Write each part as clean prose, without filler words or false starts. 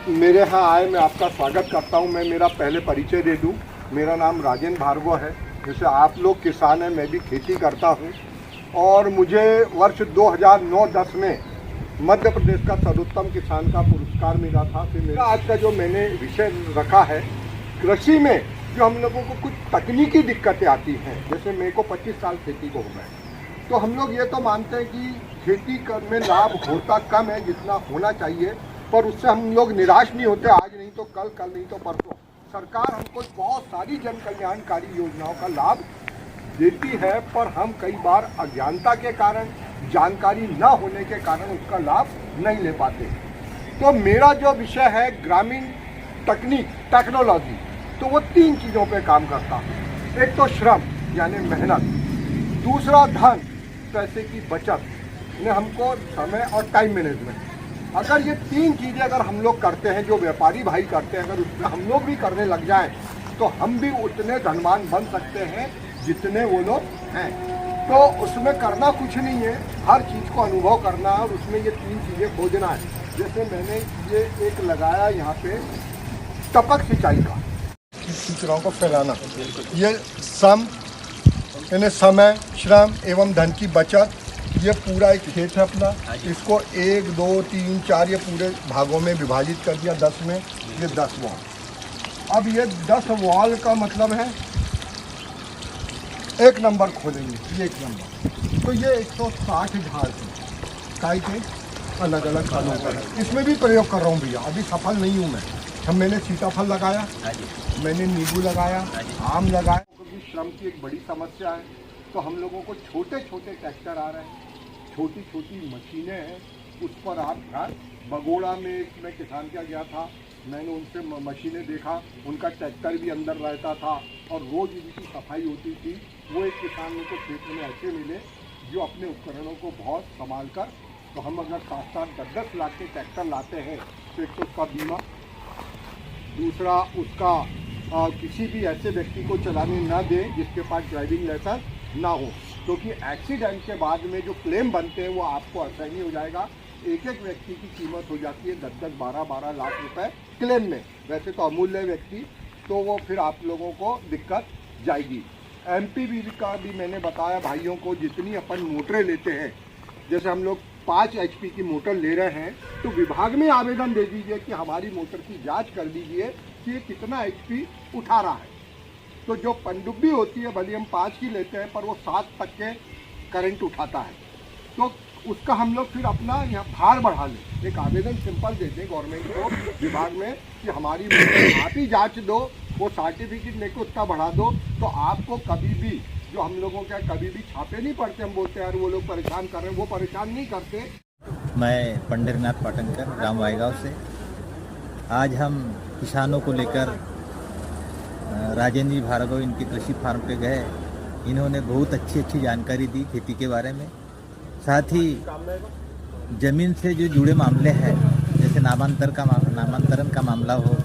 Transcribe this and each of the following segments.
मेरे यहाँ आए, मैं आपका स्वागत करता हूँ। मैं मेरा पहले परिचय दे दूँ। मेरा नाम राजेंद्र भार्गव है। जैसे आप लोग किसान हैं, मैं भी खेती करता हूँ और मुझे वर्ष 2009-10 में मध्य प्रदेश का सर्वोत्तम किसान का पुरस्कार मिला था। फिर मेरा आज का जो मैंने विषय रखा है, कृषि में जो हम लोगों को कुछ तकनीकी दिक्कतें आती हैं। जैसे मेरे को 25 साल खेती को हो गए, तो हम लोग ये तो मानते हैं कि खेती में लाभ होता कम है जितना होना चाहिए, पर उससे हम लोग निराश नहीं होते। आज नहीं तो कल, कल नहीं तो परसों सरकार हमको बहुत सारी जन कल्याणकारी योजनाओं का लाभ देती है, पर हम कई बार अज्ञानता के कारण, जानकारी न होने के कारण उसका लाभ नहीं ले पाते। तो मेरा जो विषय है ग्रामीण तकनीक, टेक्नोलॉजी, तो वो 3 चीज़ों पे काम करता है। एक तो श्रम यानी मेहनत, दूसरा धन, पैसे की बचत ने हमको समय और टाइम मैनेजमेंट। अगर ये 3 चीज़ें अगर हम लोग करते हैं, जो व्यापारी भाई करते हैं, अगर उसमें हम लोग भी करने लग जाएं तो हम भी उतने धनवान बन सकते हैं जितने वो लोग हैं। तो उसमें करना कुछ नहीं है, हर चीज़ को अनुभव करना है और उसमें ये 3 चीज़ें खोजना है। जैसे मैंने ये एक लगाया यहाँ पे टपक सिंचाई का, सूचनाओं को फैलाना, ये सम यानी समय, श्रम एवं धन की बचत। ये पूरा एक खेत है अपना, इसको 1, 2, 3, 4 ये पूरे भागों में विभाजित कर दिया, 10 में। ये 10 वॉल। अब ये 10 वॉल का मतलब है 1 नंबर खोलेंगे, ये 1 नंबर। तो ये 160 झाड़ थे काई के अलग अलग खानों पर। इसमें भी प्रयोग कर रहा हूँ भैया, अभी सफल नहीं हूँ मैं। हम मैंने सीताफल लगाया, मैंने नींबू लगाया, आम लगाया। क्योंकि श्रम की एक बड़ी समस्या है, तो हम लोगों को छोटे छोटे ट्रैक्टर आ रहे हैं, छोटी छोटी मशीनें हैं, उस पर आप ध्यान। बगोड़ा में मैं किसान क्या गया था, मैंने उनसे मशीनें देखा, उनका ट्रैक्टर भी अंदर रहता था और रोज़ उनकी सफाई होती थी। वो एक किसान को क्षेत्र में ऐसे मिले जो अपने उपकरणों को बहुत संभाल कर, तो हम अगर 7-7, 10-10 लाख के ट्रैक्टर लाते हैं तो एक तो उसका बीमा, दूसरा उसका किसी भी ऐसे व्यक्ति को चलाने ना दें जिसके पास ड्राइविंग लाइसेंस ना हो, क्योंकि एक्सीडेंट के बाद में जो क्लेम बनते हैं वो आपको आसानी हो जाएगा। एक एक व्यक्ति की कीमत हो जाती है 10-10, 12-12 लाख रुपए क्लेम में। वैसे तो अमूल्य व्यक्ति, तो वो फिर आप लोगों को दिक्कत जाएगी। एमपीवी का भी मैंने बताया भाइयों को, जितनी अपन मोटरें लेते हैं, जैसे हम लोग 5 HP की मोटर ले रहे हैं, तो विभाग में आवेदन दे दीजिए कि हमारी मोटर की जाँच कर दीजिए कि ये कितना HP उठा रहा है। तो जो पनडुब्बी होती है, भले हम 5 की लेते हैं, पर वो 7 तक के करंट उठाता है, तो उसका हम लोग फिर अपना यहाँ भार बढ़ा लें। एक आवेदन सिंपल दे दें गवर्नमेंट को, विभाग में, कि हमारी आप ही जांच दो, वो सर्टिफिकेट लेके उसका बढ़ा दो, तो आपको कभी भी, जो हम लोगों के कभी भी छापे नहीं पड़ते। हम बोलते हैं यार वो लोग परेशान कर रहे हैं, वो परेशान नहीं करते। मैं पंढरीनाथ पाटनकर, ग्राम वायगांव से। आज हम किसानों को लेकर राजेंद्र भार्गव इनकी कृषि फार्म पे गए। इन्होंने बहुत अच्छी जानकारी दी खेती के बारे में। साथ ही ज़मीन से जो जुड़े मामले हैं, जैसे नामांतरण का मामला हो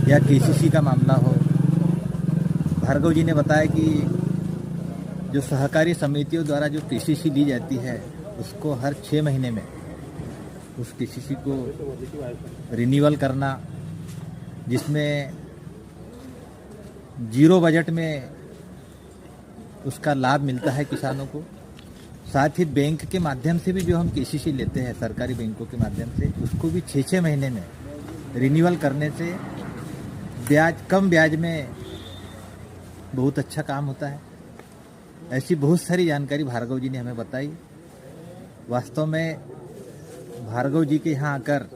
या केसीसी का मामला हो, भार्गव जी ने बताया कि जो सहकारी समितियों द्वारा जो केसीसी दी जाती है, उसको हर 6 महीने में उस केसीसी को रिन्यूअल करना, जिसमें 0 बजट में उसका लाभ मिलता है किसानों को। साथ ही बैंक के माध्यम से भी जो हम केसीसी लेते हैं, सरकारी बैंकों के माध्यम से, उसको भी 6-6 महीने में रिन्यूअल करने से कम ब्याज में बहुत अच्छा काम होता है। ऐसी बहुत सारी जानकारी भार्गव जी ने हमें बताई। वास्तव में भार्गव जी के यहाँ आकर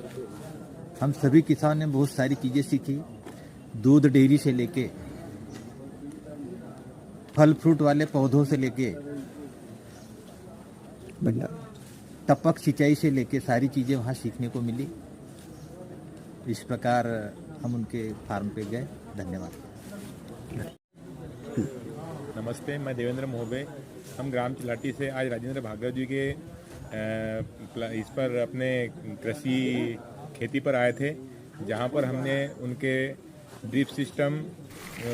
हम सभी किसानों ने बहुत सारी चीज़ें सीखी। दूध डेयरी से लेके, फल फ्रूट वाले पौधों से लेके, टपक सिंचाई से लेके सारी चीज़ें वहाँ सीखने को मिली। इस प्रकार हम उनके फार्म पे गए। धन्यवाद। नमस्ते, मैं देवेंद्र मोहबे। हम ग्राम चिलाटी से आज राजेंद्र भार्गव जी के इस पर अपने कृषि खेती पर आए थे, जहाँ पर हमने उनके ड्रिप सिस्टम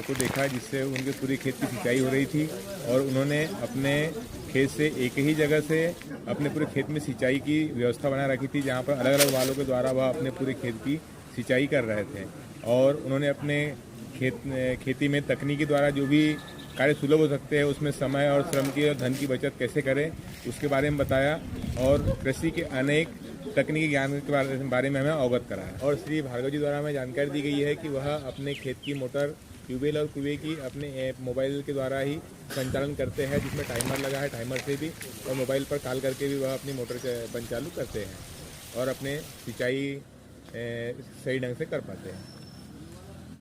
को देखा, जिससे उनके पूरी खेत की सिंचाई हो रही थी और उन्होंने अपने खेत से एक ही जगह से अपने पूरे खेत में सिंचाई की व्यवस्था बना रखी थी, जहाँ पर अलग अलग वालों के द्वारा वह अपने पूरे खेत की सिंचाई कर रहे थे। और उन्होंने अपने खेती में तकनीकी द्वारा जो भी कार्य सुलभ हो सकते हैं, उसमें समय और श्रम की और धन की बचत कैसे करें उसके बारे में बताया और कृषि के अनेक तकनीकी ज्ञान के बारे में हमें अवगत कराया। और श्री भार्गव जी द्वारा हमें जानकारी दी गई है कि वह अपने खेत की मोटर, ट्यूबवेल और कुएं की अपने मोबाइल के द्वारा ही संचालन करते हैं, जिसमें टाइमर लगा है। टाइमर से भी और मोबाइल पर कॉल करके भी वह अपनी मोटर बंद चालू करते हैं और अपने सिंचाई सही ढंग से कर पाते हैं।